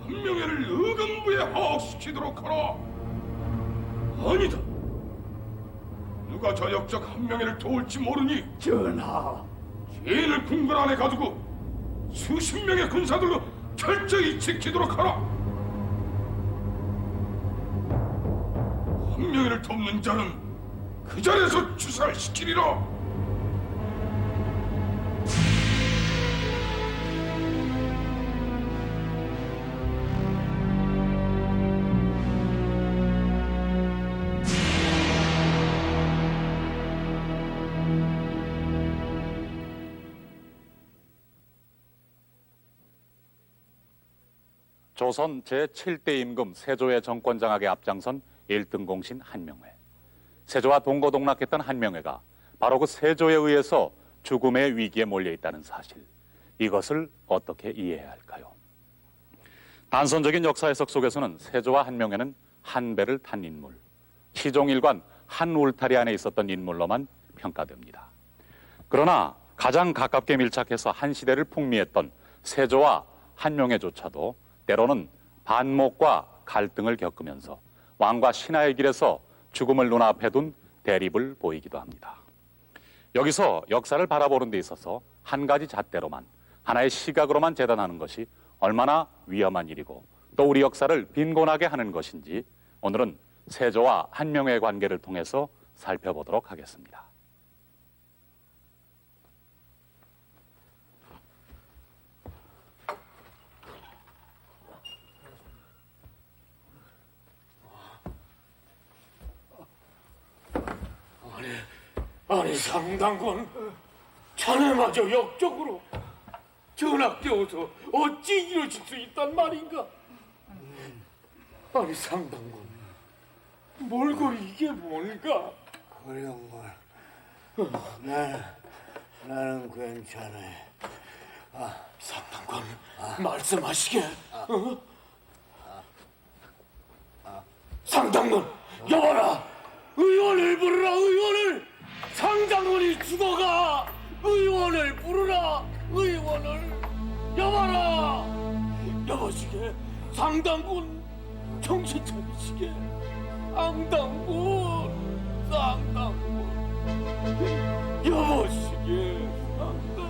한명회를 의금부에 하악시키도록 하라. 아니다. 누가 저 역적 한명회를 도울지 모르니 전하, 죄인을 궁궐 안에 가두고 수십 명의 군사들로 철저히 지키도록 하라. 한명회를 돕는 자는 그 자리에서 추살시키리라. 조선 제7대 임금 세조의 정권장악에 앞장선 1등 공신 한명회. 세조와 동거동락했던 한명회가 바로 그 세조에 의해서 죽음의 위기에 몰려있다는 사실. 이것을 어떻게 이해해야 할까요? 단선적인 역사 해석 속에서는 세조와 한명회는 한 배를 탄 인물, 시종일관 한 울타리 안에 있었던 인물로만 평가됩니다. 그러나 가장 가깝게 밀착해서 한 시대를 풍미했던 세조와 한명회조차도 때로는 반목과 갈등을 겪으면서 왕과 신하의 길에서 죽음을 눈앞에 둔 대립을 보이기도 합니다. 여기서 역사를 바라보는 데 있어서 한 가지 잣대로만, 하나의 시각으로만 재단하는 것이 얼마나 위험한 일이고 또 우리 역사를 빈곤하게 하는 것인지 오늘은 세조와 한명회의 관계를 통해서 살펴보도록 하겠습니다. 아니 상당군, 자네마저 역적으로 전학되어서 어찌 이러실 수 있단 말인가? 아니 상당군, 몰골 이게 뭔가? 그런 걸. 나는 괜찮아. 상당군, 말씀하시게. 상당군, 여봐라, 의원을 부르라, 의원을. 상당군이 죽어가. 의원을 부르라, 의원을. 여봐라, 여보시게. 상당군, 정신 차리시게. 상당군, 여보시게. 상당군.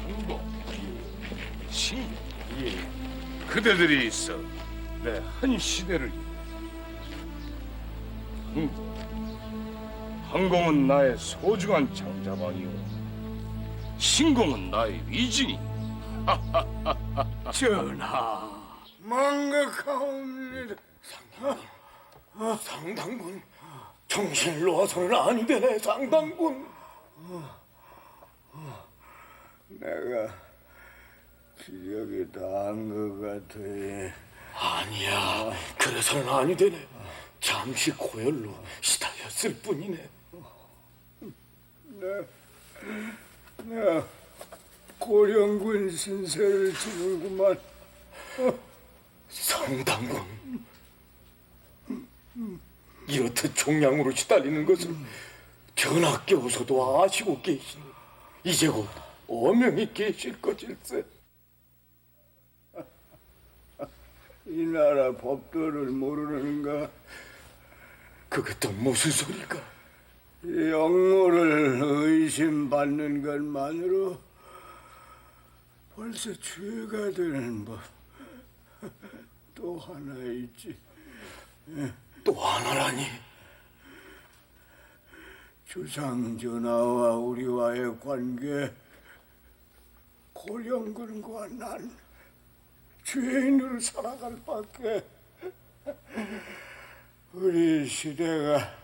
한국, 신, 그대들이 있어 내 한 시대를 한공은 나의 소중한 장자반이오, 신공은 나의 위진이. 전하, 망각하옵니다. 상당군, 정신을 놓아서는 안 되네. 상당군. 내가 기력이 다한 것 같아. 아니야, 그래서는 아니 되네. 잠시 고열로 시달렸을 뿐이네. 내가 고령군 신세를 지는구만. 상당군, 이렇듯 종양으로 시달리는 것을 전하께서도 아시고 계시니 이제 곧 어명이 계실 것일세. 이 나라 법도를 모르는가? 그게 또 무슨 소리가? 이 역모를 의심받는 것만으로 벌써 죄가 되는 법. 또 하나 있지. 또 하나라니? 주상전하와 우리와의 관계, 고령군과 난 죄인으로 살아갈 밖에. 우리 시대가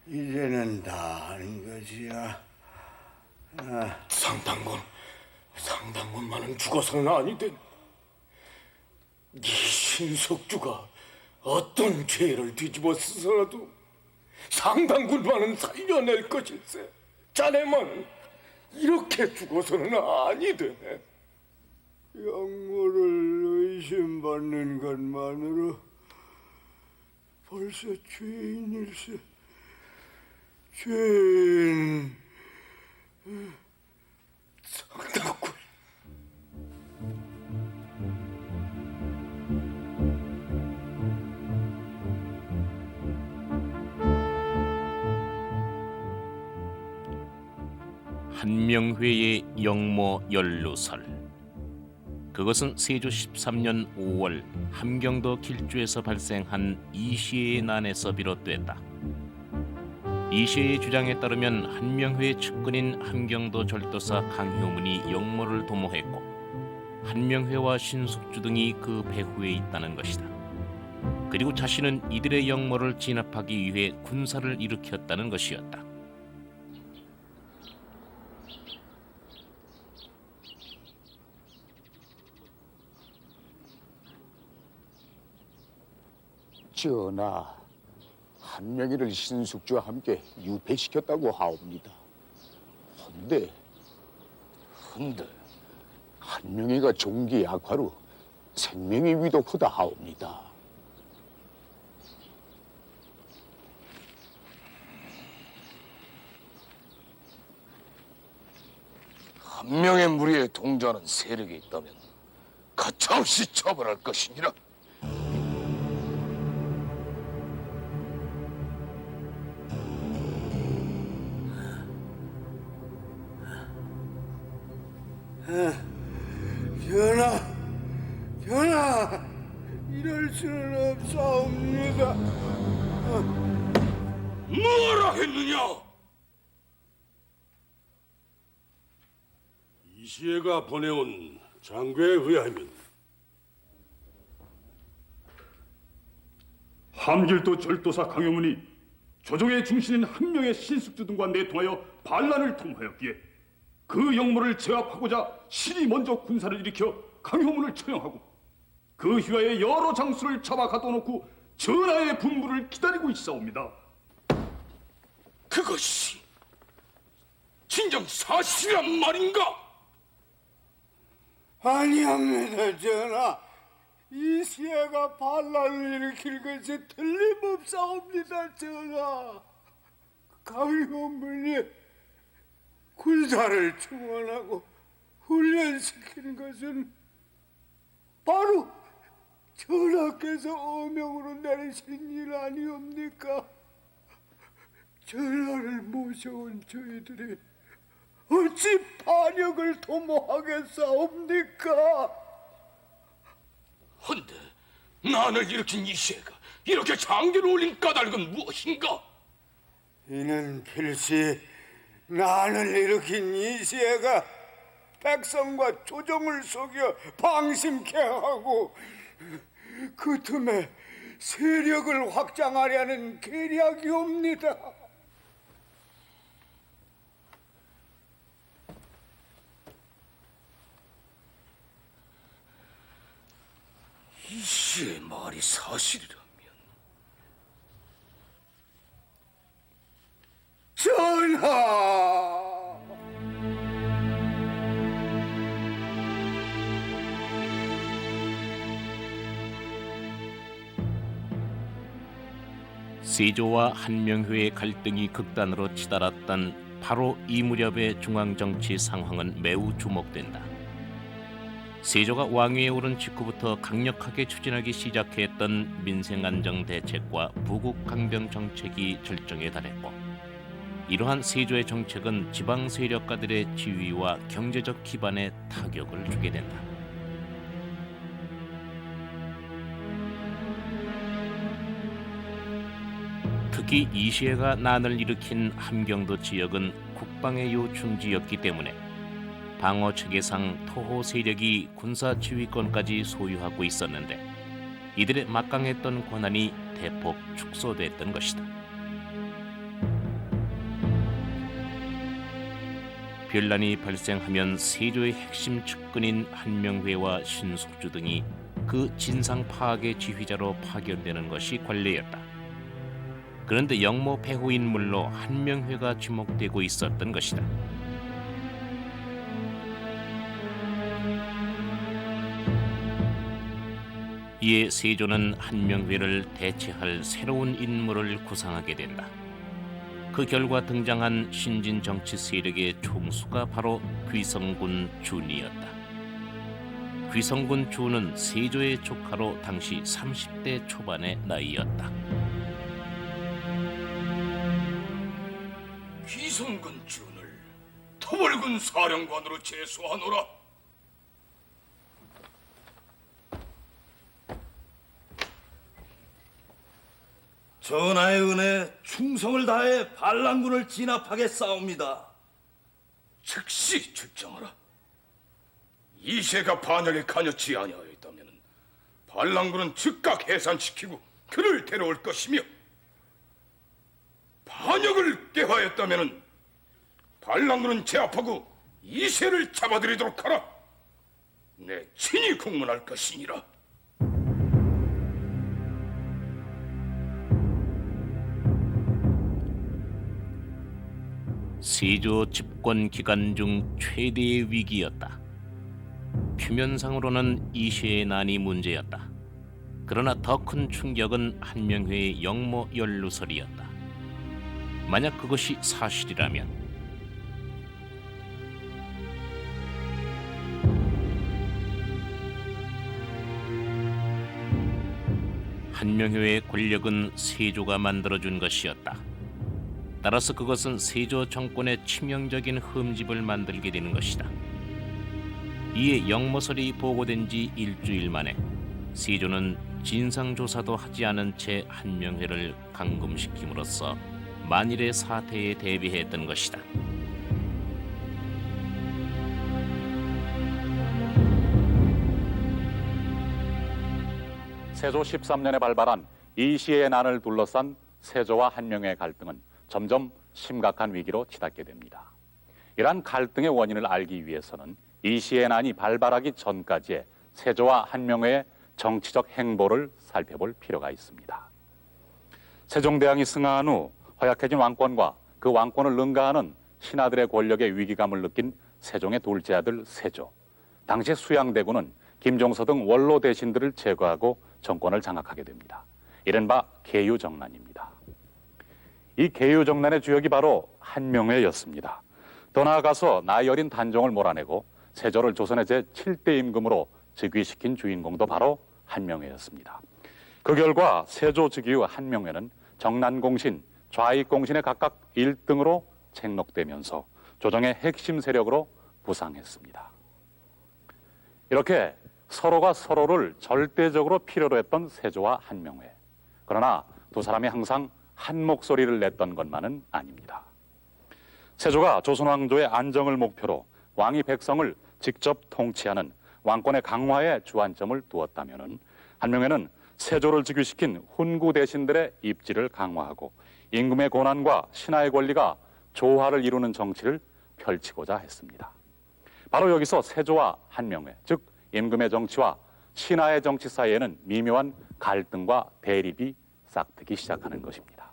이제는 다 아는 것이야. 상당군만은 죽어서는 아니된. 네 신석주가 어떤 죄를 뒤집어 쓰서라도 상당군만은 살려낼 것일세. 자네만 이렇게 죽어서는 아니되네. 영모를 의심받는 것만으로 벌써 죄인일세. 죄인. 상당군. 한명회의 영모 연루설. 그것은 세조 13년 5월 함경도 길주에서 발생한 이시의 난에서 비롯됐다. 이시의 주장에 따르면 한명회의 측근인 함경도 절도사 강효문이 영모를 도모했고 한명회와 신숙주 등이 그 배후에 있다는 것이다. 그리고 자신은 이들의 영모를 진압하기 위해 군사를 일으켰다는 것이었다. 전하, 한명희를 신숙주와 함께 유폐시켰다고 하옵니다. 헌데 한명희가 종기 약화로 생명이 위독하다 하옵니다. 한 명의 무리에 동조하는 세력이 있다면 가차없이 처벌할 것이니라. 전하, 이럴 수는 없사옵니다. 뭐라 했느냐? 이시애가 보내온 장교에 의하면 함길도 절도사 강효문이 조정의 중신인 한 명의 신숙주 등과 내통하여 반란을 통하였기에 그 영모를 제압하고자 신이 먼저 군사를 일으켜 강효문을 처형하고 그 휘하에 여러 장수를 잡아 가둬놓고 전하의 분부를 기다리고 있사옵니다. 그것이 진정 사실이란 말인가? 아니합니다, 전하. 이시애가 반란을 일으킬 것이 틀림없사옵니다, 전하. 강효문이 군사를 충원하고 훈련시키는 것은 바로 전하께서 어명으로 내리신 일 아니옵니까? 전하를 모셔온 저희들이 어찌 반역을 도모하겠사옵니까? 헌데 난을 일으킨 이시애가 이렇게 장기를 올린 까닭은 무엇인가? 이는 필시 난을 일으킨 이시애가 백성과 조정을 속여 방심케 하고 그 틈에 세력을 확장하려는 계략이옵니다. 이시의 말이 사실이라면 전하! 세조와 한명회의 갈등이 극단으로 치달았던 바로 이 무렵의 중앙정치 상황은 매우 주목된다. 세조가 왕위에 오른 직후부터 강력하게 추진하기 시작했던 민생안정 대책과 부국강병 정책이 절정에 달했고, 이러한 세조의 정책은 지방 세력가들의 지위와 경제적 기반에 타격을 주게 된다. 특히 이시애가 난을 일으킨 함경도 지역은 국방의 요충지였기 때문에 방어 체계상 토호 세력이 군사 지휘권까지 소유하고 있었는데 이들의 막강했던 권한이 대폭 축소됐던 것이다. 변란이 발생하면 세조의 핵심 측근인 한명회와 신숙주 등이 그 진상 파악의 지휘자로 파견되는 것이 관례였다. 그런데 영모 배후 인물로 한명회가 주목되고 있었던 것이다. 이에 세조는 한명회를 대체할 새로운 인물을 구상하게 된다. 그 결과 등장한 신진 정치 세력의 총수가 바로 귀성군 준이었다. 귀성군 준은 세조의 조카로 당시 30대 초반의 나이였다. 귀성군 준을 토벌군 사령관으로 제수하노라. 전하의 은혜 충성을 다해 반란군을 진압하게 싸웁니다. 즉시 출정하라. 이세가 반역에 관여치 아니하였다면 반란군은 즉각 해산시키고 그를 데려올 것이며, 반역을 깨하였다면 반란군은 제압하고 이세를 잡아들이도록 하라. 내 친히 국문할 것이니라. 세조 집권 기간 중 최대의 위기였다. 표면상으로는 이시의 난이 문제였다. 그러나 더 큰 충격은 한명회의 영모 연루설이었다. 만약 그것이 사실이라면 한명회의 권력은 세조가 만들어준 것이었다. 따라서 그것은 세조 정권의 치명적인 흠집을 만들게 되는 것이다. 이에 영모설이 보고된 지 일주일 만에 세조는 진상조사도 하지 않은 채 한명회를 감금시킴으로써 만일의 사태에 대비했던 것이다. 세조 13년에 발발한 이시의 난을 둘러싼 세조와 한명회의 갈등은 점점 심각한 위기로 치닫게 됩니다. 이러한 갈등의 원인을 알기 위해서는 이시의 난이 발발하기 전까지의 세조와 한명회의 정치적 행보를 살펴볼 필요가 있습니다. 세종대왕이 승하한 후 허약해진 왕권과 그 왕권을 능가하는 신하들의 권력에 위기감을 느낀 세종의 둘째 아들 세조. 당시 수양대군은 김종서 등 원로 대신들을 제거하고 정권을 장악하게 됩니다. 이른바 계유정난입니다. 이 계유정난의 주역이 바로 한명회였습니다. 더 나아가서 나이 어린 단종을 몰아내고 세조를 조선의 제7대 임금으로 즉위시킨 주인공도 바로 한명회였습니다. 그 결과 세조 즉위 후 한명회는 정난공신, 좌익공신에 각각 1등으로 책록되면서 조정의 핵심 세력으로 부상했습니다. 이렇게 서로가 서로를 절대적으로 필요로 했던 세조와 한명회. 그러나 두 사람이 항상 한 목소리를 냈던 것만은 아닙니다. 세조가 조선 왕조의 안정을 목표로 왕이 백성을 직접 통치하는 왕권의 강화에 주안점을 두었다면, 한명회는 세조를 즉위시킨 훈구 대신들의 입지를 강화하고 임금의 권한과 신하의 권리가 조화를 이루는 정치를 펼치고자 했습니다. 바로 여기서 세조와 한명회, 즉 임금의 정치와 신하의 정치 사이에는 미묘한 갈등과 대립이 싹트기 시작하는 것입니다.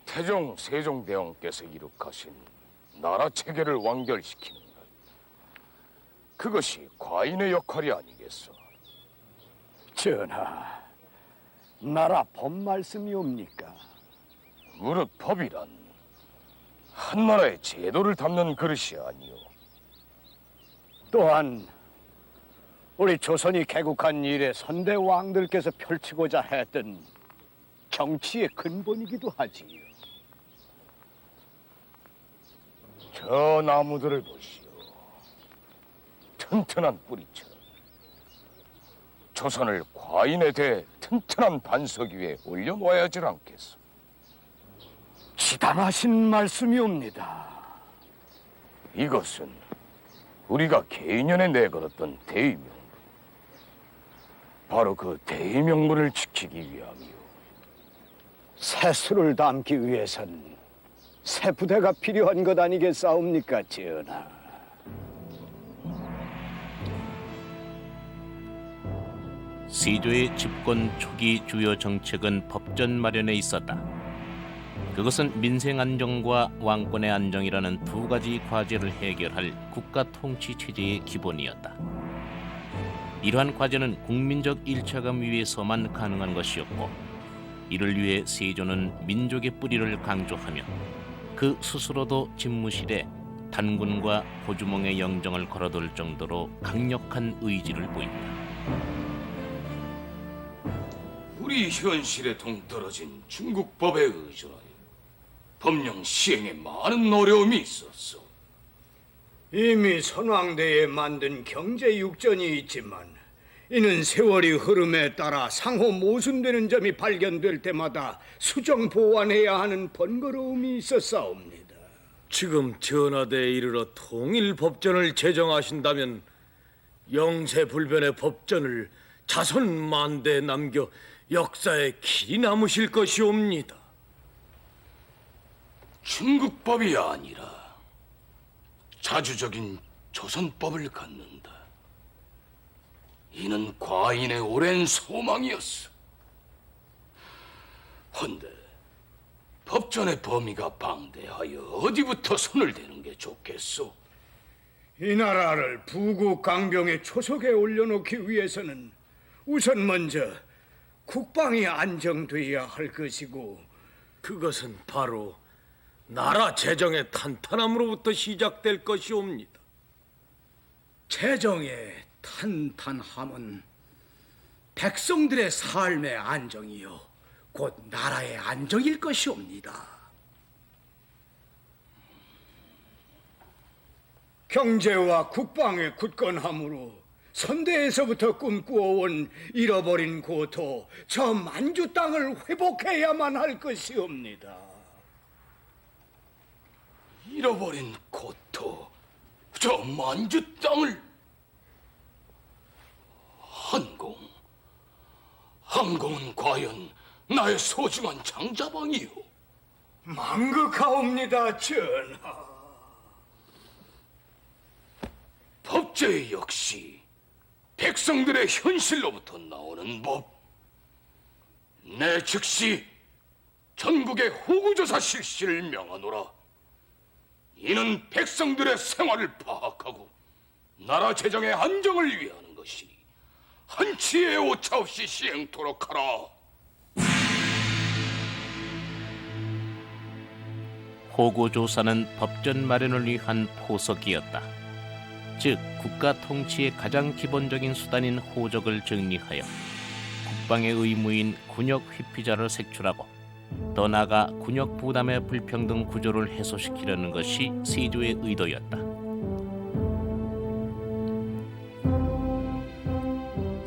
태종 세종대왕께서 이룩하신 나라 체계를 완결시키는 것, 그것이 과인의 역할이 아니겠소. 전하, 나라 법 말씀이옵니까? 무릇 법이란 한 나라의 제도를 담는 그릇이 아니오. 또한 우리 조선이 개국한 이래 선대 왕들께서 펼치고자 했던 정치의 근본이기도 하지요. 저 나무들을 보시오. 튼튼한 뿌리처럼 조선을 과인에 대해 튼튼한 반석 위에 올려놓아야 하지 않겠소. 지당하신 말씀이옵니다. 이것은 우리가 개인연에 내걸었던 대의명분, 바로 그 대의명분을 지키기 위함이오. 세수를 담기 위해선 새 부대가 필요한 것 아니겠사옵니까, 전하? 세조의 집권 초기 주요 정책은 법전 마련에 있었다. 그것은 민생 안정과 왕권의 안정이라는 두 가지 과제를 해결할 국가 통치 체제의 기본이었다. 이러한 과제는 국민적 일체감 위에서만 가능한 것이었고, 이를 위해 세조는 민족의 뿌리를 강조하며 그 스스로도 집무실에 단군과 호주몽의 영정을 걸어둘 정도로 강력한 의지를 보인다. 우리 현실에 동떨어진 중국법에 의존하여 법령 시행에 많은 어려움이 있었어. 이미 선왕대에 만든 경제육전이 있지만 이는 세월이 흐름에 따라 상호 모순되는 점이 발견될 때마다 수정 보완해야 하는 번거로움이 있었사옵니다. 지금 전하대에 이르러 통일 법전을 제정하신다면 영세불변의 법전을 자손 만대에 남겨 역사에 길이 남으실 것이옵니다. 중국법이 아니라 자주적인 조선법을 갖는다. 이는 과인의 오랜 소망이었어. 헌데 법전의 범위가 방대하여 어디부터 손을 대는 게 좋겠소? 이 나라를 부국 강병의 초석에 올려놓기 위해서는 우선 먼저 국방이 안정돼야 할 것이고, 그것은 바로 나라 재정의 탄탄함으로부터 시작될 것이옵니다. 재정의 탄탄함은 백성들의 삶의 안정이요 곧 나라의 안정일 것이옵니다. 경제와 국방의 굳건함으로 선대에서부터 꿈꾸어온 잃어버린 고토, 저 만주 땅을 회복해야만 할 것이옵니다. 잃어버린 고토, 저 만주 땅을. 한공은 과연 나의 소중한 장자방이요. 망극하옵니다, 전하. 법제 역시 백성들의 현실로부터 나오는 법. 내 즉시 전국의 호구조사 실시를 명하노라. 이는 백성들의 생활을 파악하고 나라 재정의 안정을 위하는 것이니 한치의 오차 없이 시행토록 하라. 호구조사는 법전 마련을 위한 포석이었다. 즉 국가 통치의 가장 기본적인 수단인 호적을 정리하여 국방의 의무인 군역 회피자를 색출하고 더 나아가 군역 부담의 불평등 구조를 해소시키려는 것이 세조의 의도였다.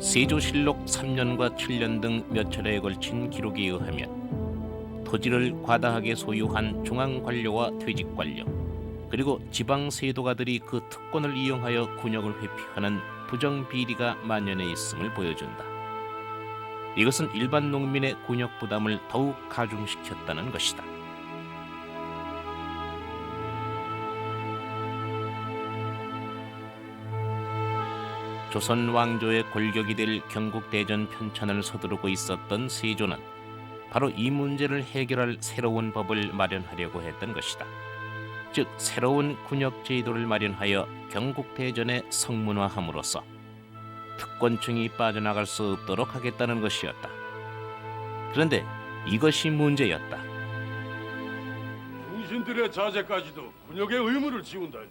세조실록 3년과 7년 등 몇 차례에 걸친 기록에 의하면 토지를 과다하게 소유한 중앙관료와 퇴직관료 그리고 지방세도가들이 그 특권을 이용하여 군역을 회피하는 부정비리가 만연해 있음을 보여준다. 이것은 일반 농민의 군역 부담을 더욱 가중시켰다는 것이다. 조선 왕조의 골격이 될 경국대전 편찬을 서두르고 있었던 세조는 바로 이 문제를 해결할 새로운 법을 마련하려고 했던 것이다. 즉 새로운 군역 제도를 마련하여 경국대전에 성문화함으로써 특권층이 빠져나갈 수 없도록 하겠다는 것이었다. 그런데 이것이 문제였다. 충신들의 자제까지도 군역의 의무를 지운다니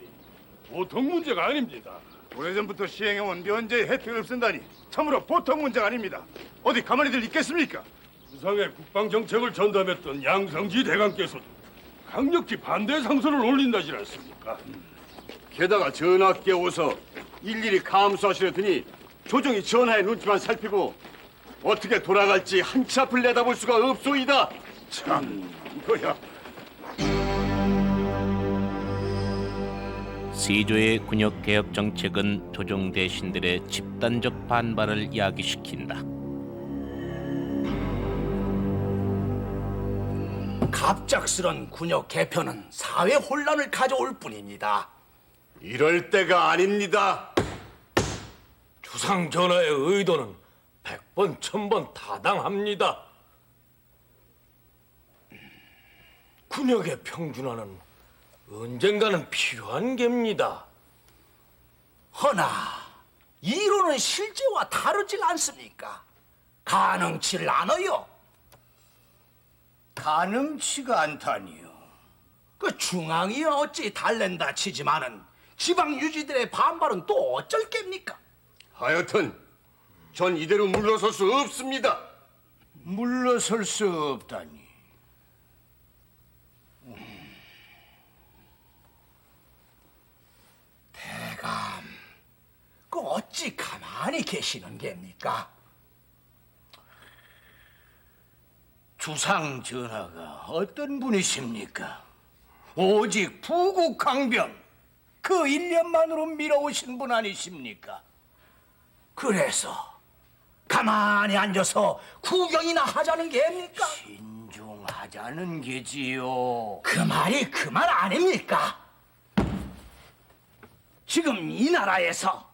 보통 문제가 아닙니다. 오래전부터 시행해온 면제의 혜택을 없앤다니 참으로 보통 문제가 아닙니다. 어디 가만히들 있겠습니까? 수상의 국방정책을 전담했던 양성지 대감께서도 강력히 반대 상소를 올린다지 않습니까? 게다가 전하께 오서 일일이 감수하시려 드니 조정이 전하의 눈치만 살피고 어떻게 돌아갈지 한치 앞을 내다볼 수가 없소이다. 참 이거야. 세조의 군역개혁 정책은 조정 대신들의 집단적 반발을 야기시킨다. 이런 갑작스런 군역 개편은 사회 혼란을 가져올 뿐입니다. 이럴 때가 아닙니다. 주상 전하의 의도는 100번 1000번 타당합니다. 군역의 평준화는 언젠가는 필요한 겁니다. 허나 이론은 실제와 다르질 않습니까? 가능치를 않아요. 가능치가 않다니요. 그 중앙이 어찌 달랜다 치지만은 지방 유지들의 반발은 또 어쩔 겝니까? 하여튼 전 이대로 물러설 수 없습니다. 물러설 수 없다니. 대감, 그 어찌 가만히 계시는 겁니까? 주상 전하가 어떤 분이십니까? 오직 부국강변 그 1년만으로 밀어오신 분 아니십니까? 그래서 가만히 앉아서 구경이나 하자는 겁니까? 신중하자는 게지요. 그 말이 그 말 아닙니까? 지금 이 나라에서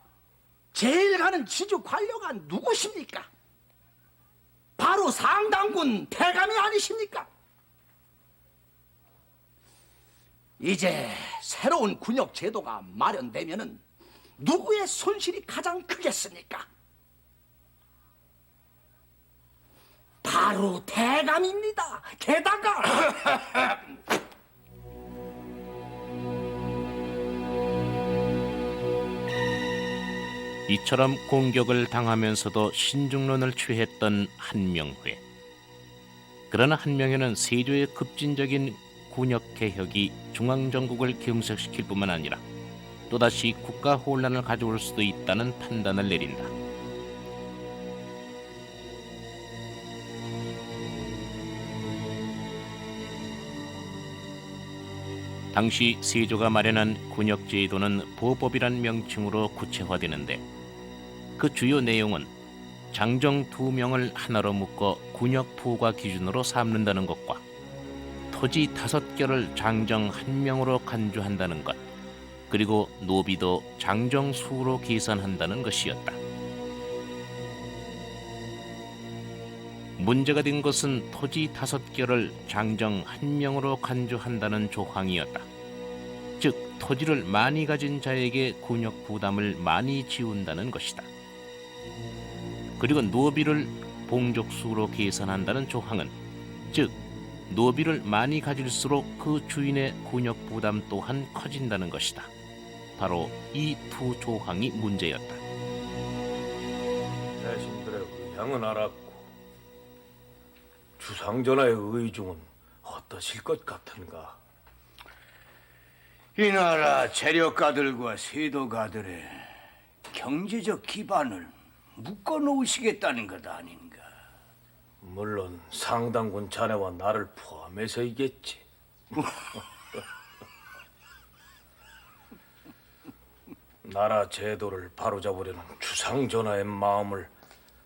제일 가는 지주 관료가 누구십니까? 바로 상당군 대감이 아니십니까? 이제 새로운 군역 제도가 마련되면은 누구의 손실이 가장 크겠습니까? 바로 대감입니다. 게다가 이처럼 공격을 당하면서도 신중론을 취했던 한명회. 그러나 한명회는 세조의 급진적인 군역 개혁이 중앙정국을 경색시킬 뿐만 아니라 또다시 국가 혼란을 가져올 수도 있다는 판단을 내린다. 당시 세조가 마련한 군역 제도는 보법이란 명칭으로 구체화되는데 그 주요 내용은 장정 2명을 하나로 묶어 군역부가 기준으로 삼는다는 것과 토지 5개를 장정 1명으로 간주한다는 것, 그리고 노비도 장정수로 계산한다는 것이었다. 문제가 된 것은 토지 5개를 장정 1명으로 간주한다는 조항이었다. 즉 토지를 많이 가진 자에게 군역 부담을 많이 지운다는 것이다. 그리고 노비를 봉족수로 계산한다는 조항은 즉 노비를 많이 가질수록 그 주인의 군역 부담 또한 커진다는 것이다. 바로 이 두 조항이 문제였다. 대신들의 의향은 알았고 주상전하의 의중은 어떠실 것 같은가? 이 나라 재력가들과 세도가들의 경제적 기반을 묶어놓으시겠다는 것 아닌가? 물론 상당군 자네와 나를 포함해서이겠지. 나라 제도를 바로잡으려는 주상전하의 마음을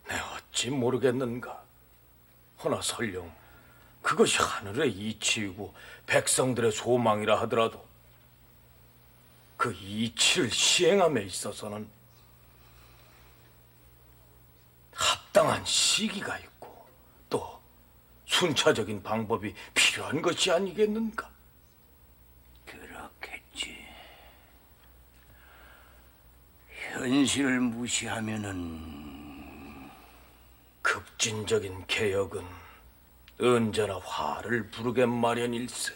내 어찌 모르겠는가? 허나 설령 그것이 하늘의 이치이고 백성들의 소망이라 하더라도 그 이치를 시행함에 있어서는 합당한 시기가 있고 또 순차적인 방법이 필요한 것이 아니겠는가? 그렇겠지. 현실을 무시하면은 급진적인 개혁은 언제나 화를 부르게 마련일세.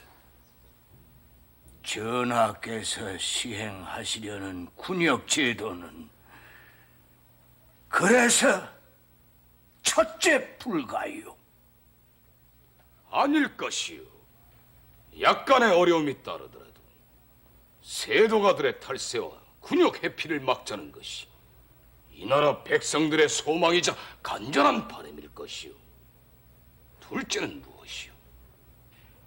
전하께서 시행하시려는 군역 제도는 그래서 첫째 불가요. 아닐 것이요. 약간의 어려움이 따르더라도 세도가들의 탈세와 군역 회피를 막자는 것이 이 나라 백성들의 소망이자 간절한 바람일 것이요. 둘째는 무엇이요?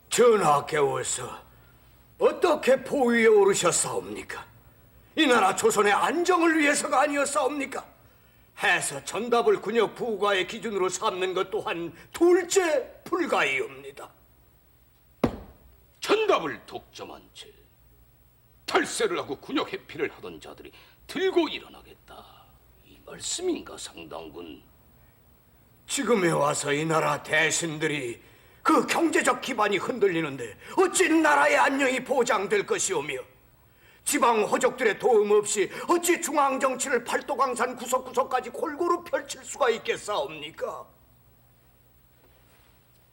전하께서 어떻게 포위에 오르셨사옵니까? 이 나라 조선의 안정을 위해서가 아니었사옵니까? 해서 전답을 군역 부과의 기준으로 삼는 것 또한 둘째 불가이옵니다. 정답을 독점한 채 탈세를 하고 군역 회피를 하던 자들이 들고 일어나겠다, 이 말씀인가, 상당군? 지금에 와서 이 나라 대신들이 그 경제적 기반이 흔들리는데 어찌 나라의 안녕이 보장될 것이오며, 지방 호족들의 도움 없이 어찌 중앙 정치를 팔도강산 구석구석까지 골고루 펼칠 수가 있겠사옵니까?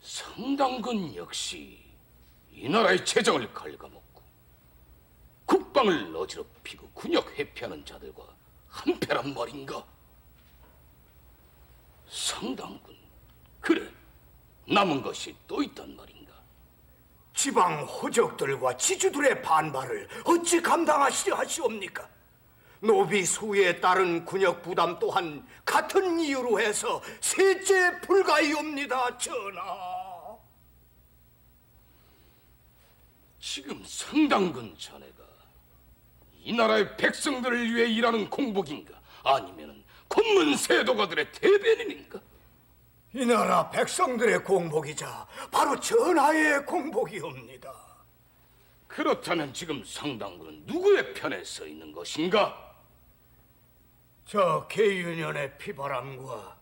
상당군 역시 이 나라의 재정을 갉아먹고 국방을 어지럽히고 군역 회피하는 자들과 한패란 말인가? 상당군, 그래, 남은 것이 또 있단 말인가? 지방 호족들과 지주들의 반발을 어찌 감당하시려 하시옵니까? 노비 수에 따른 군역 부담 또한 같은 이유로 해서 셋째 불가이옵니다, 전하. 지금 상당군 자네가 이 나라의 백성들을 위해 일하는 공복인가? 아니면은 곤문 세도가들의 대변인인가? 이 나라 백성들의 공복이자 바로 전하의 공복이옵니다. 그렇다면 지금 상당군은 누구의 편에 서 있는 것인가? 저 계윤현의 피바람과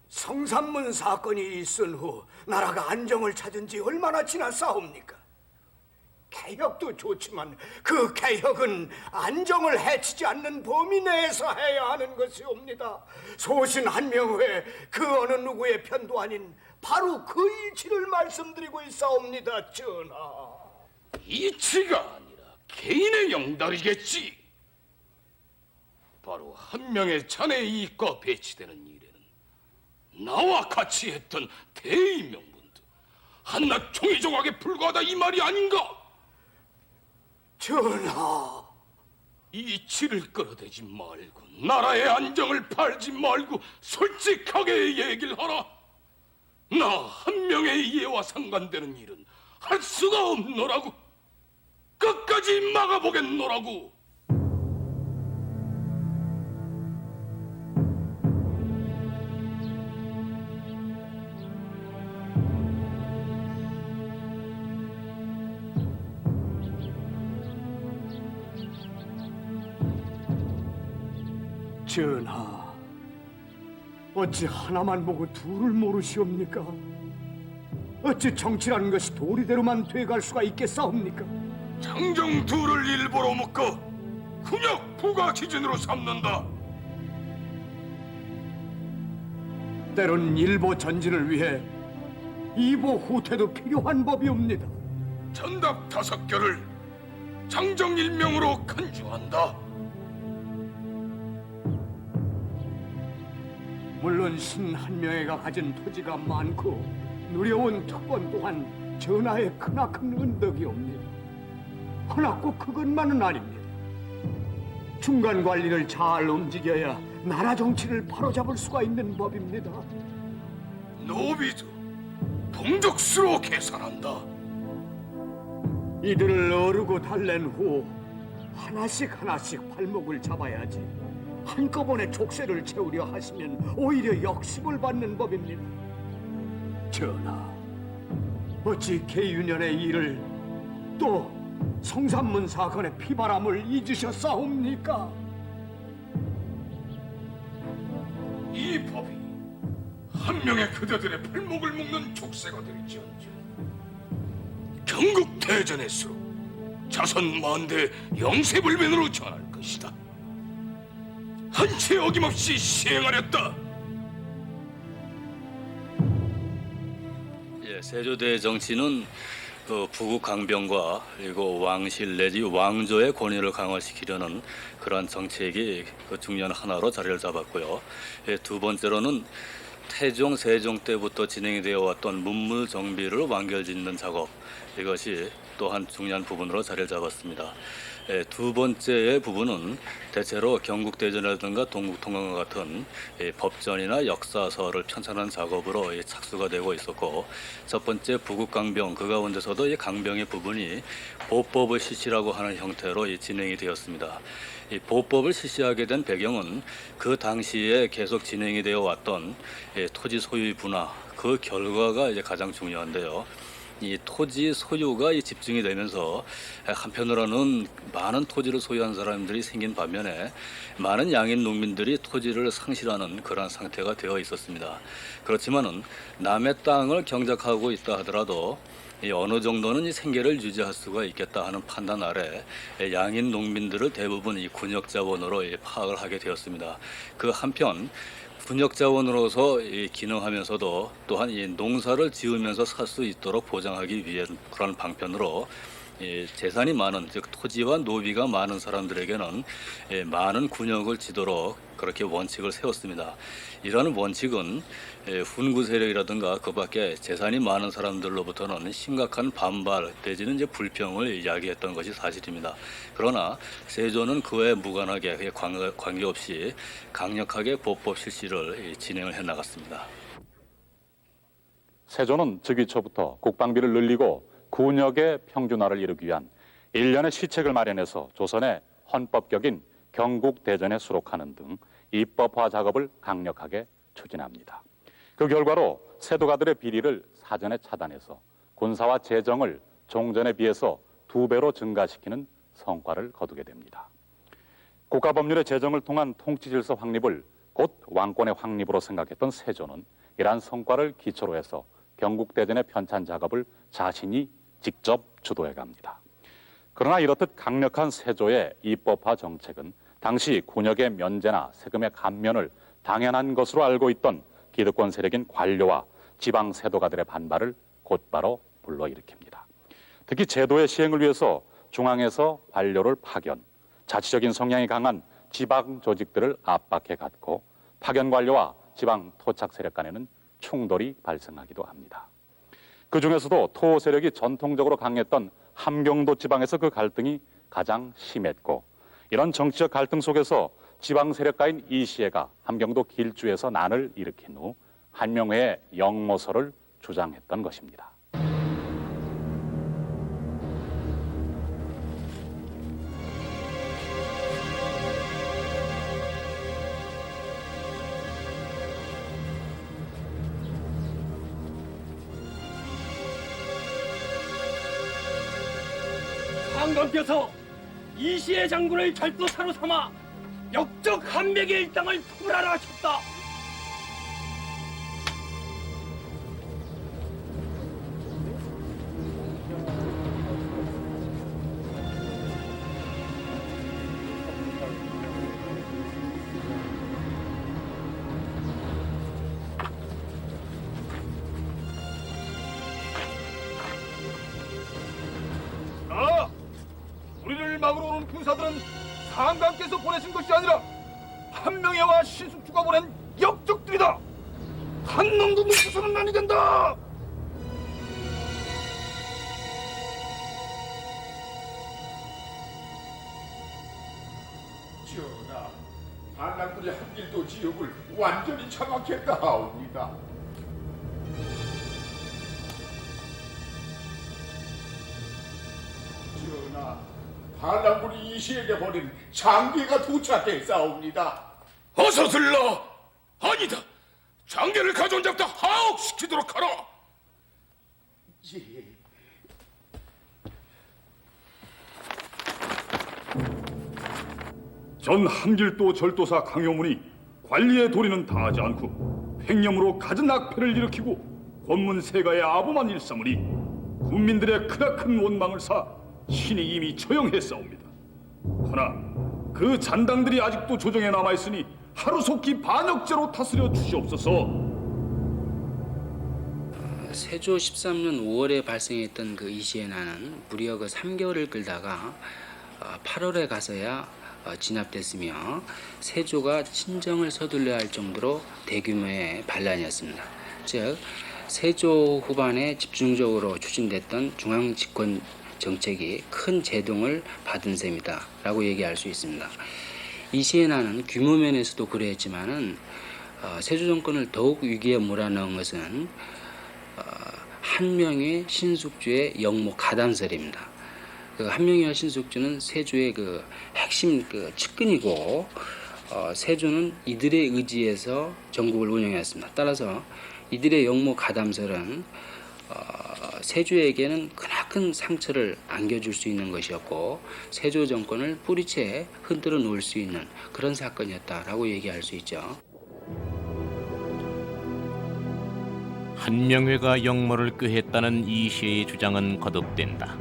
성산문 사건이 있은 후 나라가 안정을 찾은 지 얼마나 지났사옵니까? 개혁도 좋지만 그 개혁은 안정을 해치지 않는 범위 내에서 해야 하는 것이옵니다. 소신 한명회 그 어느 누구의 편도 아닌 바로 그 이치를 말씀드리고 있사옵니다, 전하. 이치가 아니라 개인의 영달이겠지. 바로 한 명의 자네의 이익과 배치되는 일에는 나와 같이 했던 대의 명분도 한낱 종이조각에 불과하다, 이 말이 아닌가? 전하, 이치를 끌어대지 말고 나라의 안정을 팔지 말고 솔직하게 얘기를 하라. 나 한 명의 이해와 상관되는 일은 할 수가 없노라고. 끝까지 막아보겠노라고. 전하, 어찌 하나만 보고 둘을 모르시옵니까? 어찌 정치라는 것이 도리대로만 돼갈 수가 있겠사옵니까? 장정 둘을 일보로 묶어 군역 부가 기준으로 삼는다. 때론 일보 전진을 위해 이보 후퇴도 필요한 법이옵니다. 전답 5결을 장정 1명으로 간주한다. 물론 신 한명회가 가진 토지가 많고 누려온 특권 또한 전하의 크나큰 은덕이옵니다. 허나 꼭 그것만은 아닙니다. 중간 관리를 잘 움직여야 나라 정치를 바로잡을 수가 있는 법입니다. 노비도 동족수로 계산한다. 이들을 어르고 달랜 후 하나씩 발목을 잡아야지 한꺼번에 족쇄를 채우려 하시면 오히려 역습을 받는 법입니다. 전하, 어찌 계윤현의 일을 또 성산문 사건의 피바람을 잊으셨사옵니까? 이 법이 한 명의 그대들의 발목을 묶는 족쇄가 될지언정 경국 대전에서 자선 만대 영세불변으로 전할 것이다. 한치 어김없이 시행하렸다. 예, 세조대 정치는 그 부국 강병과 그리고 왕실 내지 왕조의 권위를 강화시키려는 그러한 정책이 그 중요한 하나로 자리를 잡았고요. 예, 두 번째로는 태종, 세종 때부터 진행이 되어 왔던 문물 정비를 완결짓는 작업, 이것이 또한 중요한 부분으로 자리를 잡았습니다. 두 번째의 부분은 대체로 경국대전이라든가 동국통강과 같은 법전이나 역사서를 편찬하는 작업으로 착수가 되고 있었고, 첫 번째 부국강병, 그 가운데서도 이 강병의 부분이 보법을 실시라고 하는 형태로 진행이 되었습니다. 이 보법을 실시하게 된 배경은 그 당시에 계속 진행이 되어 왔던 토지 소유의 분화, 그 결과가 이제 가장 중요한데요. 이 토지 소유가 집중이 되면서 한편으로는 많은 토지를 소유한 사람들이 생긴 반면에 많은 양인 농민들이 토지를 상실하는 그러한 상태가 되어 있었습니다. 그렇지만은 남의 땅을 경작하고 있다 하더라도 이 어느 정도는 이 생계를 유지할 수가 있겠다 하는 판단 아래 양인 농민들을 대부분 이 군역자원으로 파악을 하게 되었습니다. 그 한편 군역자원으로서 기능하면서도 또한 이 농사를 지으면서 살 수 있도록 보장하기 위한 그런 방편으로 재산이 많은, 즉 토지와 노비가 많은 사람들에게는 많은 군역을 지도록 그렇게 원칙을 세웠습니다. 이러한 원칙은 훈구 세력이라든가 그 밖에 재산이 많은 사람들로부터는 심각한 반발 내지는 이제 불평을 야기했던 것이 사실입니다. 그러나 세조는 그에 무관하게 관계없이 강력하게 보법 실시를 진행을 해나갔습니다. 세조는 즉위 초부터 국방비를 늘리고 군역의 평준화를 이루기 위한 일련의 시책을 마련해서 조선의 헌법격인 경국대전에 수록하는 등 입법화 작업을 강력하게 추진합니다. 그 결과로 세도가들의 비리를 사전에 차단해서 군사와 재정을 종전에 비해서 2배로 증가시키는 성과를 거두게 됩니다. 국가법률의 제정을 통한 통치질서 확립을 곧 왕권의 확립으로 생각했던 세조는 이러한 성과를 기초로 해서 경국대전의 편찬 작업을 자신이 직접 주도해 갑니다. 그러나 이렇듯 강력한 세조의 입법화 정책은 당시 군역의 면제나 세금의 감면을 당연한 것으로 알고 있던 기득권 세력인 관료와 지방 세도가들의 반발을 곧바로 불러일으킵니다. 특히 제도의 시행을 위해서 중앙에서 관료를 파견, 자치적인 성향이 강한 지방 조직들을 압박해 갔고 파견 관료와 지방 토착 세력 간에는 충돌이 발생하기도 합니다. 그 중에서도 토 세력이 전통적으로 강했던 함경도 지방에서 그 갈등이 가장 심했고 이런 정치적 갈등 속에서 지방 세력가인 이시애가 함경도 길주에서 난을 일으킨 후 한명회의 영모설을 주장했던 것입니다. 황건께서 이시의 장군을 절도사로 삼아 역적 한백의 일당을 토벌하라 하셨다. 우리를 막으러 오는 군사들은 상강께서 보내신 것이 아니라 한명회와 신숙주가 보낸 역적들이다. 한 놈도 놓쳐서는 아니 된다. 전하, 반란군의 한길도 지역을 완전히 장악했다 하옵니다. 전하, 반란군이 이시에게 보낸 장계가 도착했사옵니다. 어서 들러. 아니다. 장계를 가져온 잡다 하옥시키도록 하라. 예. 전 한길도 절도사 강효문이 관리의 도리는 다하지 않고 횡령으로 갖은 악패를 일으키고 권문 세가의 아부만 일삼으니 국민들의 크나큰 원망을 사 신이 이미 처형했사옵니다. 허나 그 잔당들이 아직도 조정에 남아있으니 하루속히 반역죄로 다스려 주시옵소서. 세조 13년 5월에 발생했던 그 이시의 난은 무려 그 3개월을 끌다가 8월에 가서야 진압됐으며 세조가 친정을 서둘러야 할 정도로 대규모의 반란이었습니다. 즉 세조 후반에 집중적으로 추진됐던 중앙 집권 정책이 큰 제동을 받은 셈이다 라고 얘기할 수 있습니다. 이시의 난은 규모 면에서도 그랬지만은 세조 정권을 더욱 위기에 몰아넣은 것은 한명회 신숙주의 영모 가담설입니다. 그 한명회와 신숙주는 세조의 그 핵심 그 측근이고 세조는 이들의 의지에서 전국을 운영했습니다. 따라서 이들의 영모 가담설은 세조에게는 크나큰 상처를 안겨줄 수 있는 것이었고 세조 정권을 뿌리채 흔들어 놓을 수 있는 그런 사건이었다라고 얘기할 수 있죠. 한명회가 영모를 꾀했다는 이시의 주장은 거듭된다.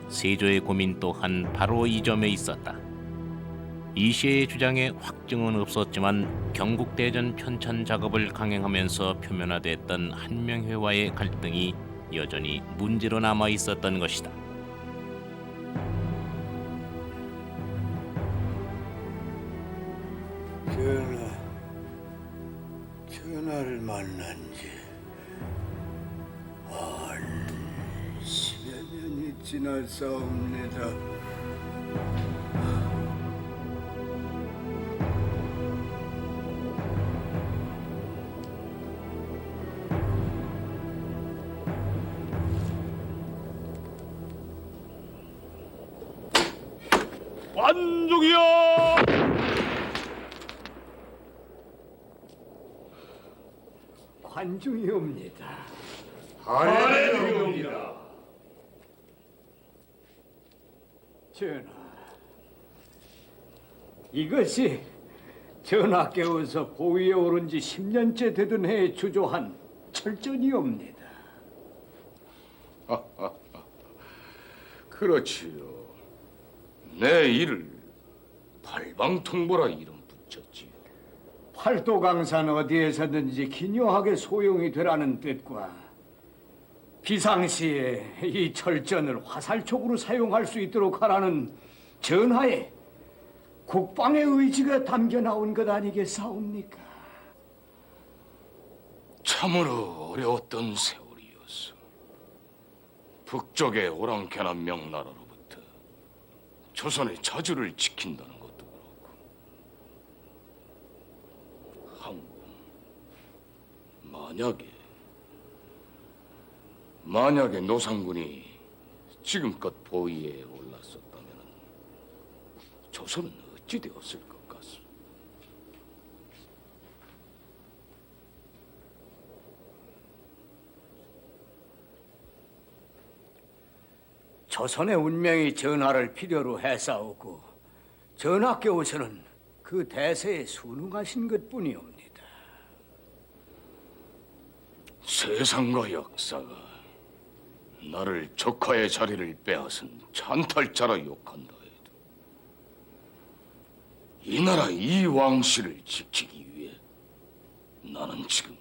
세조의 고민 또한 바로 이 점에 있었다. 이시의 주장에 확증은 없었지만 경국대전 편찬 작업을 강행하면서 표면화됐던 한명회와의 갈등이 여전히 문제로 남아 있었던 것이다. 전하를 만난 지 한 10여 년이 지났사옵니다. 관중이여! 관중이옵니다. 하례드리옵니다. 전하, 이것이 전하께서 고위에 오른 지 10년째 되던 해에 주조한 철전이옵니다. 그렇지요. 내 이를 팔방통보라 이름 붙였지. 팔도강산 어디에서든지 기묘하게 소용이 되라는 뜻과 비상시에 이 철전을 화살촉으로 사용할 수 있도록 하라는 전하의 국방의 의지가 담겨 나온 것 아니겠사옵니까? 참으로 어려웠던 세월이었어. 북쪽의 오랑캐난 명나라로부터 조선의 자주를 지킨다는 것도 그렇고, 항공, 만약에 노상군이 지금껏 보위에 올랐었다면 조선은 어찌 되었을 것 같소? 조선의 운명이 전하를 필요로 해싸우고 전하께서는 그 대세에 순응하신 것뿐이옵니다. 세상과 역사가 나를 조카의 자리를 빼앗은 찬탈자라 욕한다 해도 이 나라 이 왕실을 지키기 위해 나는 지금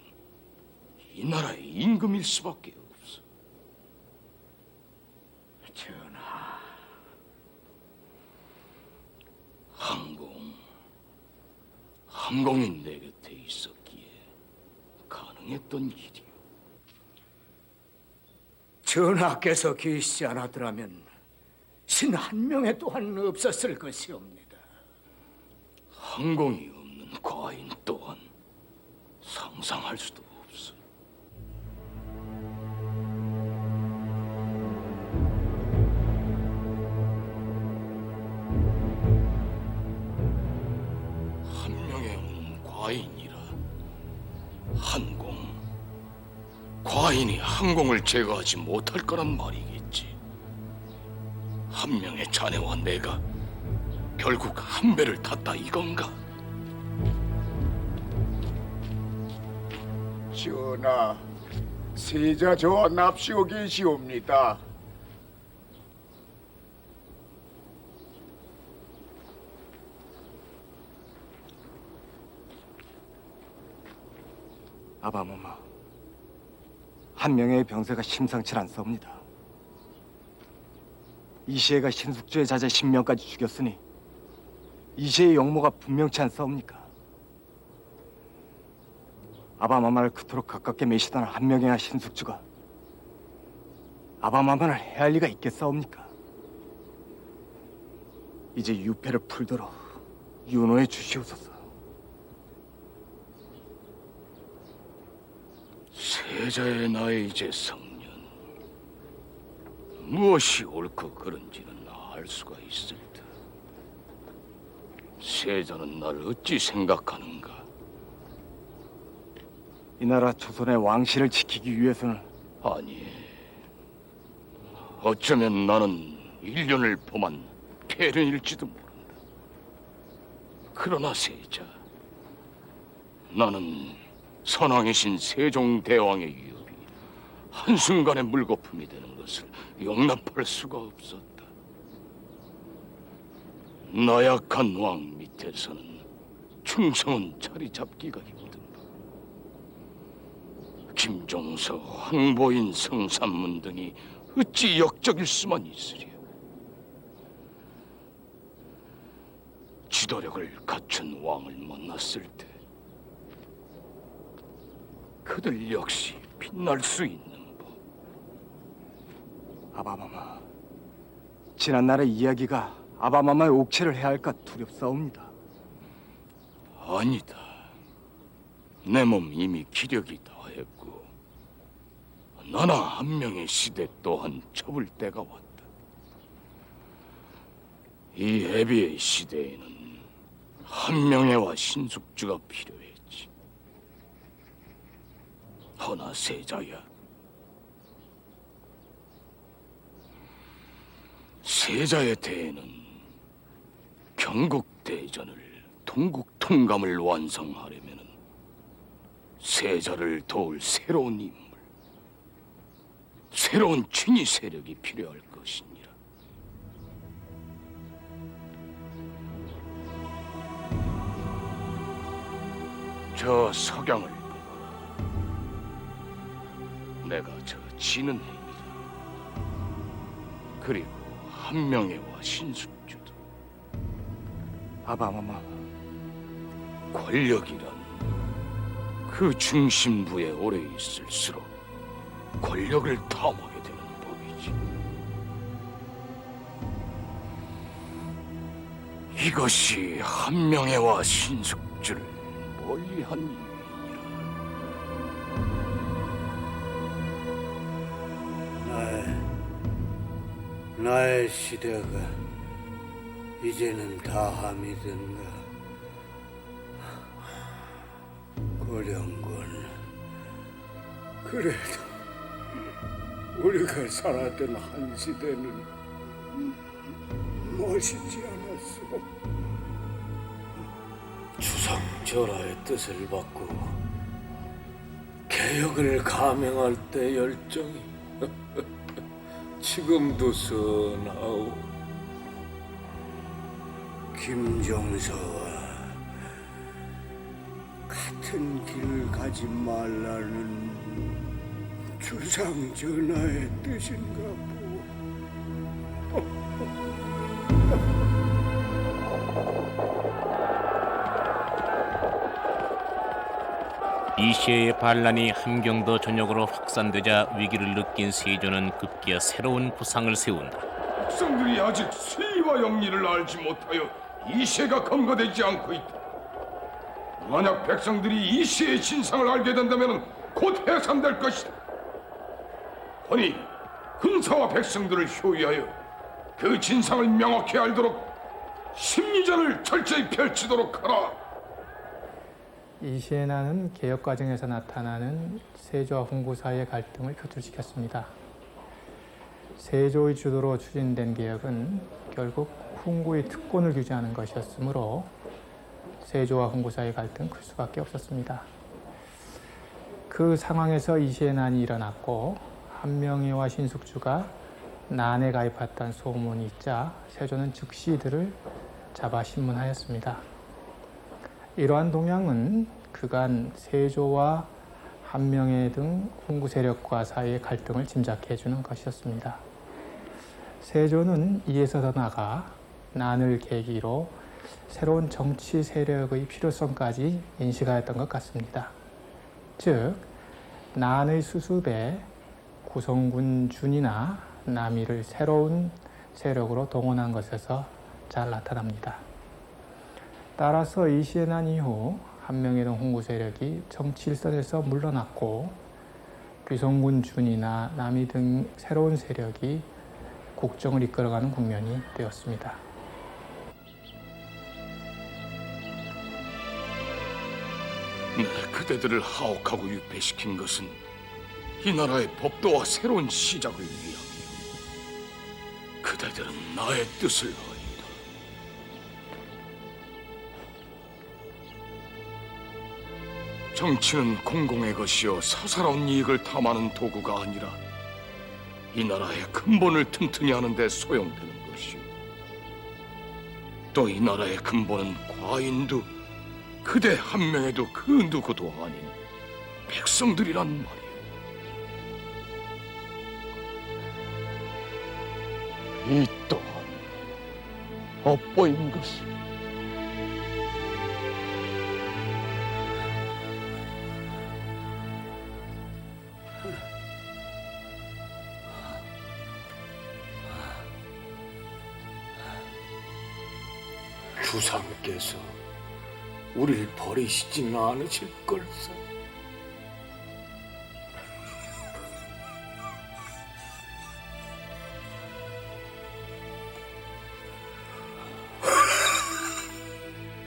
이 나라의 임금일 수밖에 없어. 전하, 항공이 내 곁에 있었기에 가능했던 일이오. 전하께서 계시지 않았더라면 신 한 명에 또한 없었을 것이옵니다. 항공이 없는 과인 또한 상상할 수도 없어. 한 명에 없는 과인이라. 과인이 항공을 제거하지 못할 거란 말이겠지. 한 명의 자네와 내가 결국 한 배를 탔다 이건가? 전하, 세자 저와 납시오 계시옵니다. 아바마마, 한 명의 병세가 심상치 않사옵니다. 이시애가 신숙주의 자제 10명까지 죽였으니 이시애의 영모가 분명치 않사옵니까? 아바마마를 그토록 가깝게 매시던 한 명의 신숙주가 아바마마를 해할 리가 있겠사옵니까? 이제 유패를 풀도록 윤호해 주시옵소서. 세자의 나의 이제 성년. 무엇이 옳고 그른지는 알 수가 있을 듯. 세자는 나를 어찌 생각하는가? 이 나라 조선의 왕실을 지키기 위해서는 아니, 어쩌면 나는 일련을 범한 폐륜일지도 모른다. 그러나 세자, 나는 선왕이신 세종대왕의 위협이 한순간에 물거품이 되는 것을 용납할 수가 없었다. 나약한 왕 밑에서는 충성은 자리 잡기가 힘든 법. 김종서, 황보인, 성삼문 등이 어찌 역적일 수만 있으랴. 지도력을 갖춘 왕을 만났을 때 그들 역시 빛날 수 있는 법. 아바마마, 지난날의 이야기가 아바마마의 옥체를 해야 할까 두렵사옵니다. 아니다. 내 몸 이미 기력이 다했고 나나 한 명의 시대 또한 접을 때가 왔다. 이 애비의 시대에는 한명회와 신숙주가 필요했지. 허나 세자야, 세자의 대에는 경국대전을 동국 통감을 완성하려면 세자를 도울 새로운 인물, 새로운 친위 세력이 필요할 것이니라. 저 석양을 보거라. 내가 저 지는 행이다. 그리고 한명회와 신숙주도. 아바마마, 권력이란 그 중심부에 오래 있을수록 권력을 탐하게 되는 법이지. 이것이 한명회와 신숙주를 멀리한 이유이니라. 나의 시대가 이제는 다함이 든가. 고령군, 그래도 우리가 살았던 한 시대는 멋있지 않았어. 주상 전하의 뜻을 받고 개혁을 감행할 때 열정이 지금도 선하오. 김종서와 같은 길을 가지 말라는 주상 전하의 뜻인가 보. 이시의 반란이 함경도 전역으로 확산되자 위기를 느낀 세조는 급기야 새로운 구상을 세운다. 백성들이 아직 수의와 영리를 알지 못하여 이시가 검거되지 않고 있다. 만약 백성들이 이시의 진상을 알게 된다면 곧 해산될 것이다. 허니 군사와 백성들을 효위하여 그 진상을 명확히 알도록 심리전을 철저히 펼치도록 하라. 이시의 난은 개혁 과정에서 나타나는 세조와 훈구 사이의 갈등을 표출시켰습니다. 세조의 주도로 추진된 개혁은 결국 훈구의 특권을 규제하는 것이었으므로 세조와 훈구 사이의 갈등은 클 수밖에 없었습니다. 그 상황에서 이시의 난이 일어났고 한명회와 신숙주가 난에 가입했다는 소문이 있자 세조는 즉시 이들을 잡아 신문하였습니다. 이러한 동향은 그간 세조와 한명회 등 훈구 세력과 사이의 갈등을 짐작해 주는 것이었습니다. 세조는 이에서 더 나아가 난을 계기로 새로운 정치 세력의 필요성까지 인식하였던 것 같습니다. 즉, 난의 수습에 구성군 준이나 남이를 새로운 세력으로 동원한 것에서 잘 나타납니다. 따라서 이시의 난 이후 한명회 등 훈구 세력이 정치 일선에서 물러났고 귀성군 준이나 남이 등 새로운 세력이 국정을 이끌어가는 국면이 되었습니다. 그대들을 하옥하고 유폐시킨 것은 이 나라의 법도와 새로운 시작을 위함이요. 대대는 나의 뜻을 하리이다. 정치는 공공의 것이요 사사로운 이익을 탐하는 도구가 아니라 이 나라의 근본을 튼튼히 하는 데 소용되는 것이요. 또 이 나라의 근본은 과인도 그대 한 명에도 그 누구도 아닌 백성들이란 말이오. 이 또한 업보인 것이. 주상께서 우리를 버리시지는 않으실 걸세.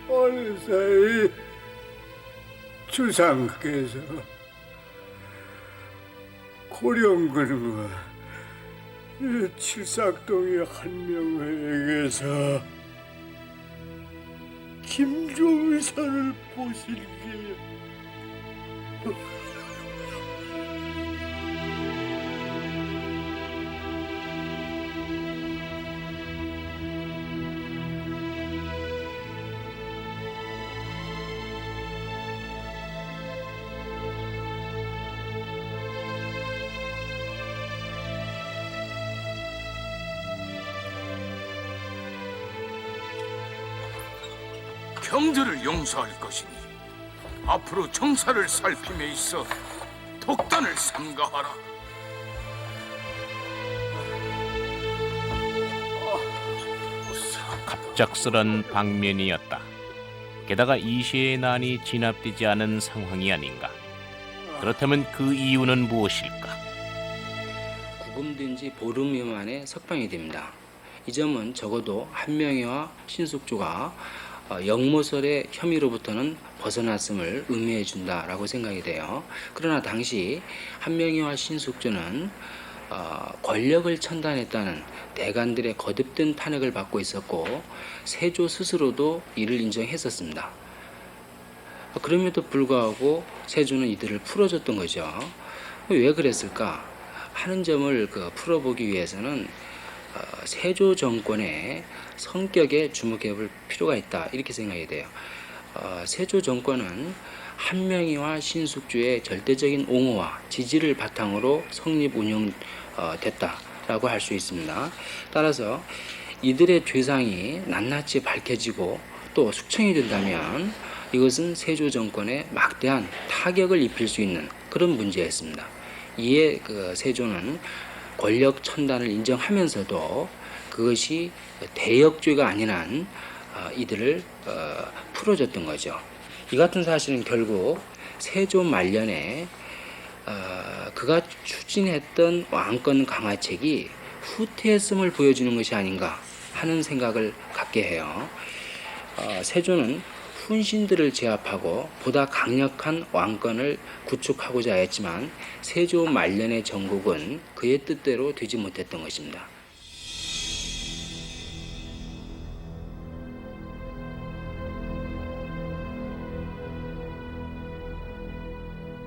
어느 사이 주상께서 고령근과 칠삭동의 한명회에게서 김종의사를 보신 게 경들을 용서할 것이니 앞으로 정사를 살핌에 있어 독단을 삼가하라. 갑작스런 방면이었다. 게다가 이시의 난이 진압되지 않은 상황이 아닌가. 그렇다면 그 이유는 무엇일까? 구금된 지 보름여 만에 석방이 됩니다. 이 점은 적어도 한명회와 신숙주가 영모설의 혐의로부터는 벗어났음을 의미해 준다라고 생각이 돼요. 그러나 당시 한명회와 신숙주는 권력을 천단했다는 대간들의 거듭된 탄핵을 받고 있었고 세조 스스로도 이를 인정했었습니다. 그럼에도 불구하고 세조는 이들을 풀어줬던 거죠. 왜 그랬을까 하는 점을 풀어보기 위해서는 세조 정권의 성격에 주목해 볼 필요가 있다 이렇게 생각이 돼요. 세조 정권은 한명회와 신숙주의 절대적인 옹호와 지지를 바탕으로 성립 운영됐다라고 할 수 있습니다. 따라서 이들의 죄상이 낱낱이 밝혀지고 또 숙청이 된다면 이것은 세조 정권에 막대한 타격을 입힐 수 있는 그런 문제였습니다. 이에 세조는 권력 천단을 인정하면서도 그것이 대역죄가 아닌 한 이들을 풀어줬던 거죠. 이 같은 사실은 결국 세조 말년에 그가 추진했던 왕권 강화책이 후퇴했음을 보여주는 것이 아닌가 하는 생각을 갖게 해요. 세조는 훈신들을 제압하고 보다 강력한 왕권을 구축하고자 했지만 세조 말년의 정국은 그의 뜻대로 되지 못했던 것입니다.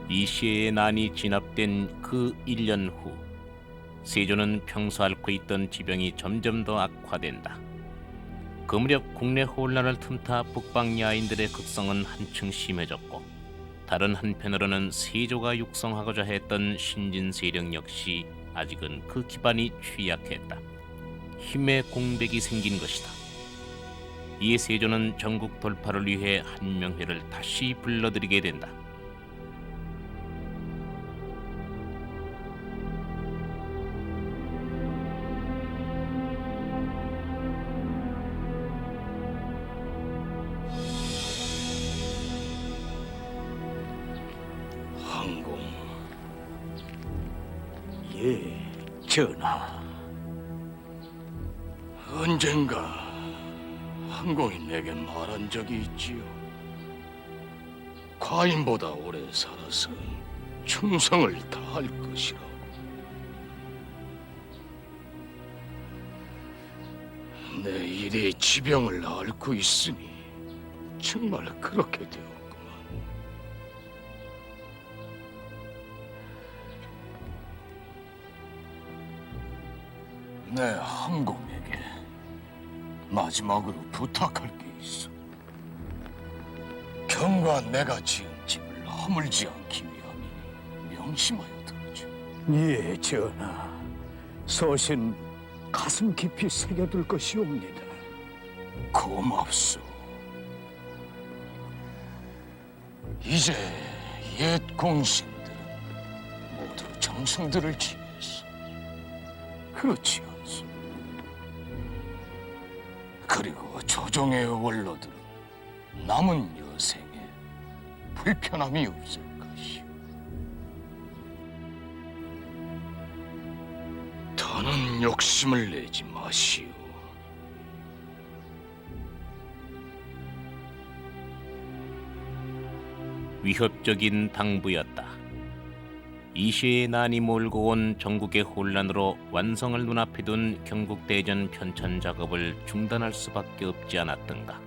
이시의 난이 진압된 그 1년 후 세조는 평소 앓고 있던 지병이 점점 더 악화된다. 그 무렵 국내 혼란을 틈타 북방 야인들의 극성은 한층 심해졌고 다른 한편으로는 세조가 육성하고자 했던 신진 세력 역시 아직은 그 기반이 취약했다. 힘의 공백이 생긴 것이다. 이에 세조는 전국 돌파를 위해 한명회를 다시 불러들이게 된다. 예, 전하. 언젠가 한공이 내게 말한 적이 있지요. 과인보다 오래 살아서 충성을 다할 것이라. 내 일에 지병을 앓고 있으니 정말 그렇게 되었구만. 내 함공에게 마지막으로 부탁할 게 있어. 경과 내가 지은 집을 허물지 않기 위함이니 명심하여 들어줘. 예, 전하. 서신 가슴 깊이 새겨둘 것이옵니다. 고맙소. 이제 옛 공신들은 모두 정성들을 지냈어. 그렇지 않소? 그리고 조정의 원로들은 남은 여생에 불편함이 없을 것이오. 더는 욕심을 내지 마시오. 위협적인 당부였다. 이시의 난이 몰고 온 전국의 혼란으로 완성을 눈앞에 둔 경국대전 편찬 작업을 중단할 수밖에 없지 않았던가.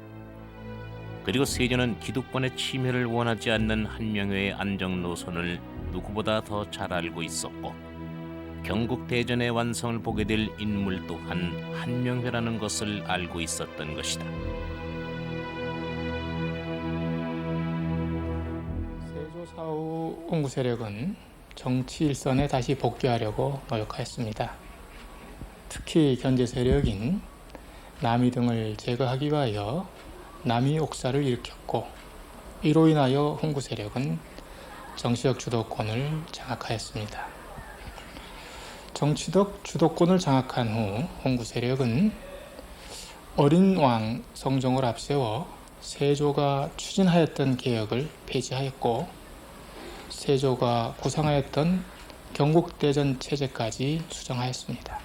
그리고 세조는 기득권의 침해를 원하지 않는 한명회의 안정 노선을 누구보다 더 잘 알고 있었고, 경국대전의 완성을 보게 될 인물 또한 한명회라는 것을 알고 있었던 것이다. 세조 사후 홍구 세력은 정치 일선에 다시 복귀하려고 노력하였습니다. 특히 견제 세력인 남이 등을 제거하기 위하여 남이 옥사를 일으켰고, 이로 인하여 홍구 세력은 정치적 주도권을 장악하였습니다. 정치적 주도권을 장악한 후 홍구 세력은 어린 왕 성종을 앞세워 세조가 추진하였던 개혁을 폐지하였고, 세조가 구상하였던 경국대전 체제까지 수정하였습니다.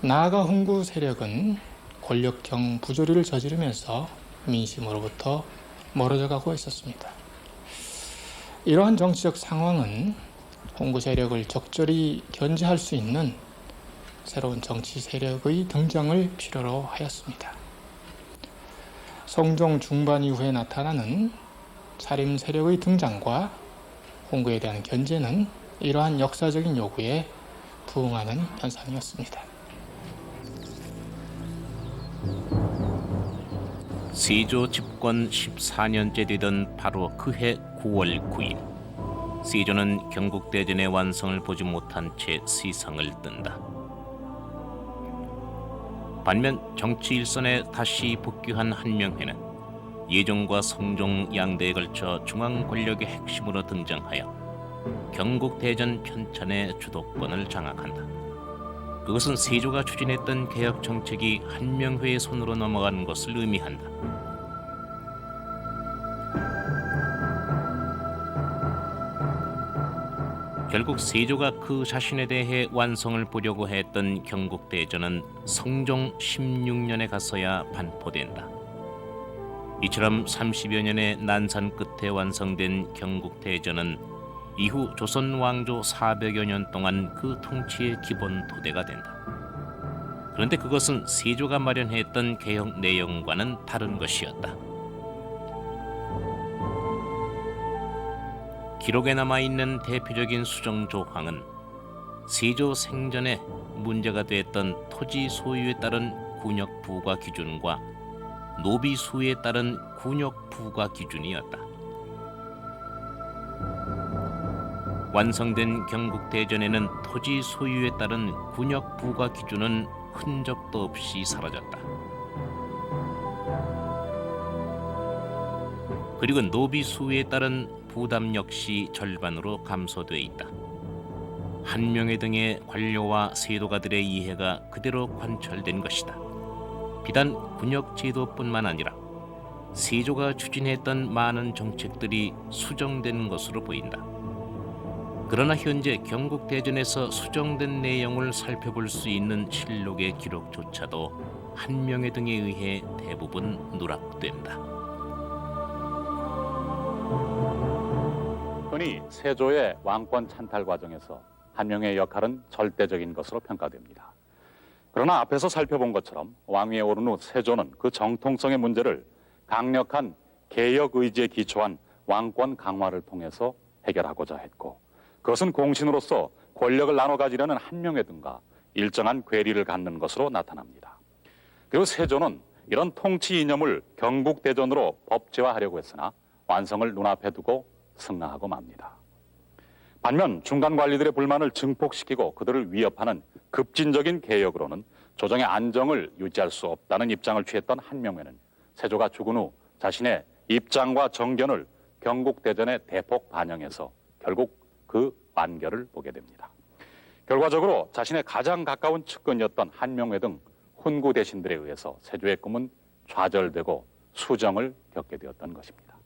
나아가 홍구 세력은 권력형 부조리를 저지르면서 민심으로부터 멀어져 가고 있었습니다. 이러한 정치적 상황은 홍구 세력을 적절히 견제할 수 있는 새로운 정치 세력의 등장을 필요로 하였습니다. 성종 중반 이후에 나타나는 차림 세력의 등장과 홍구에 대한 견제는 이러한 역사적인 요구에 부응하는 현상이었습니다. 세조 집권 14년째 되던 바로 그해 9월 9일, 세조는 경국대전의 완성을 보지 못한 채 세상을 뜬다. 반면 정치 일선에 다시 복귀한 한명회는 예종과 성종 양대에 걸쳐 중앙 권력의 핵심으로 등장하여 경국대전 편찬의 주도권을 장악한다. 그것은 세조가 추진했던 개혁 정책이 한명회의 손으로 넘어간 것을 의미한다. 결국 세조가 그 자신에 대해 완성을 보려고 했던 경국대전은 성종 16년에 가서야 반포된다. 이처럼 30여 년의 난산 끝에 완성된 경국대전은 이후 조선 왕조 400여 년 동안 그 통치의 기본 토대가 된다. 그런데 그것은 세조가 마련했던 개혁 내용과는 다른 것이었다. 기록에 남아있는 대표적인 수정 조항은 세조 생전에 문제가 됐던 토지 소유에 따른 군역 부과 기준과 노비 수에 따른 군역 부과 기준이었다. 완성된 경국대전에는 토지 소유에 따른 군역 부과 기준은 흔적도 없이 사라졌다. 그리고 노비 수에 따른 부담 역시 절반으로 감소돼 있다. 한명회 등의 관료와 세도가들의 이해가 그대로 관철된 것이다. 비단 군역 제도뿐만 아니라 세조가 추진했던 많은 정책들이 수정된 것으로 보인다. 그러나 현재 경국대전에서 수정된 내용을 살펴볼 수 있는 실록의 기록조차도 한명회 등에 의해 대부분 누락된다. 흔히 세조의 왕권 찬탈 과정에서 한명회의 역할은 절대적인 것으로 평가됩니다. 그러나 앞에서 살펴본 것처럼 왕위에 오른 후 세조는 그 정통성의 문제를 강력한 개혁 의지에 기초한 왕권 강화를 통해서 해결하고자 했고, 그것은 공신으로서 권력을 나눠 가지려는 한명회 등과 일정한 괴리를 갖는 것으로 나타납니다. 그리고 세조는 이런 통치 이념을 경국대전으로 법제화하려고 했으나 완성을 눈앞에 두고 승낙하고 맙니다. 반면 중간 관리들의 불만을 증폭시키고 그들을 위협하는 급진적인 개혁으로는 조정의 안정을 유지할 수 없다는 입장을 취했던 한명회는 세조가 죽은 후 자신의 입장과 정견을 경국대전에 대폭 반영해서 결국 그 완결을 보게 됩니다. 결과적으로 자신의 가장 가까운 측근이었던 한명회 등 훈구 대신들에 의해서 세조의 꿈은 좌절되고 수정을 겪게 되었던 것입니다.